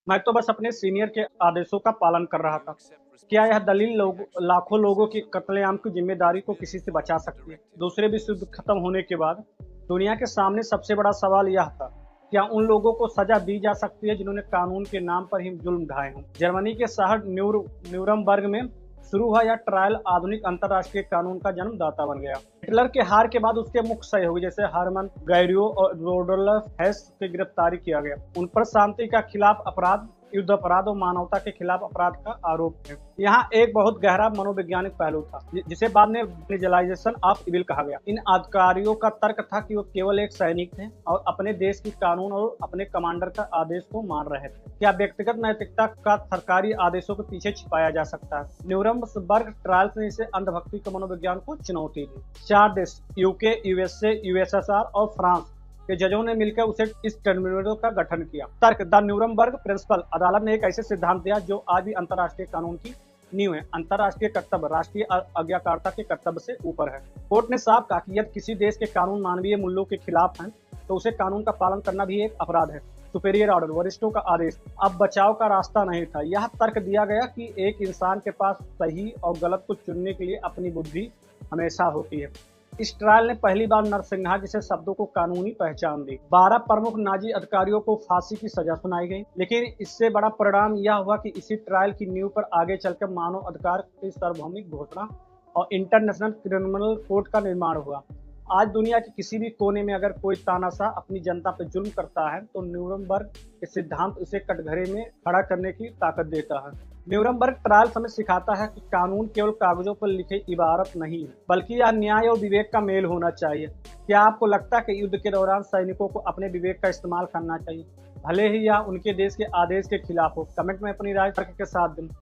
मैं तो बस अपने सीनियर के आदेशों का पालन कर रहा था। क्या यह दलील लाखों लोगों की कत्लेआम की जिम्मेदारी को किसी से बचा सकती है? दूसरे विश्व युद्ध खत्म होने के बाद दुनिया के सामने सबसे बड़ा सवाल यह था, क्या उन लोगों को सजा दी जा सकती है जिन्होंने कानून के नाम पर ही जुल्म ढाए हों? जर्मनी के शहर न्यूरमबर्ग में शुरू हुआ यह ट्रायल आधुनिक अंतर्राष्ट्रीय कानून का जन्मदाता बन गया। हिटलर के हार के बाद उसके मुख्य सहयोगी जैसे हरमन गैरियो और रोडोल्फ हेस की गिरफ्तारी किया गया। उन पर शांति का खिलाफ अपराध, युद्ध अपराध और मानवता के खिलाफ अपराध का आरोप है। यहाँ एक बहुत गहरा मनोवैज्ञानिक पहलू था, जिसे बाद में विजुअलाइजेशन ऑफ इविल कहा गया। इन अधिकारियों का तर्क था कि वो केवल एक सैनिक थे और अपने देश की कानून और अपने कमांडर का आदेश को मान रहे थे। क्या व्यक्तिगत नैतिकता का सरकारी आदेशों के पीछे छिपाया जा सकता है? न्यूरमबर्ग ट्रायल्स ने इसे अंधभक्ति के मनोविज्ञान को चुनौती दी। 4 देश यूके, यूएसए, यूएसएसआर और फ्रांस के जजों ने मिलकर उसे इस ट्रिब्यूनल का गठन किया। तर्क द न्यूरमबर्ग प्रिंसिपल, अदालत ने एक ऐसे सिद्धांत दिया जो आज भी अंतर्राष्ट्रीय कानून की नींव है। अंतर्राष्ट्रीय कर्तव्य राष्ट्रीय आज्ञाकारिता के कर्तव्य से ऊपर है। कोर्ट ने साफ कहा कि यदि किसी देश के कानून मानवीय मूल्यों के खिलाफ हैं तो उसे कानून का पालन करना भी एक अपराध है। सुपेरियर ऑर्डर, वरिष्ठों का आदेश, अब बचाव का रास्ता नहीं था। यह तर्क दिया गया कि एक इंसान के पास सही और गलत को चुनने के लिए अपनी बुद्धि हमेशा होती है। इस ट्रायल ने पहली बार नरसिंहा जैसे शब्दों को कानूनी पहचान दी। 12 प्रमुख नाजी अधिकारियों को फांसी की सजा सुनाई गई, लेकिन इससे बड़ा परिणाम यह हुआ कि इसी ट्रायल की नींव पर आगे चलकर मानव अधिकार की सार्वभौमिक घोषणा और इंटरनेशनल क्रिमिनल कोर्ट का निर्माण हुआ। आज दुनिया के किसी भी कोने में अगर कोई तानाशाह अपनी जनता पर जुल्म करता है तो न्यूरमबर्ग के सिद्धांत उसे कटघरे में खड़ा करने की ताकत देता है। न्यूरमबर्ग ट्रायल हमें सिखाता है कि कानून केवल कागजों पर लिखे इबारत नहीं है, बल्कि यह न्याय और विवेक का मेल होना चाहिए। क्या आपको लगता है कि युद्ध के दौरान सैनिकों को अपने विवेक का इस्तेमाल करना चाहिए, भले ही यह उनके देश के आदेश के खिलाफ हो? कमेंट में अपनी राय के साथ दें।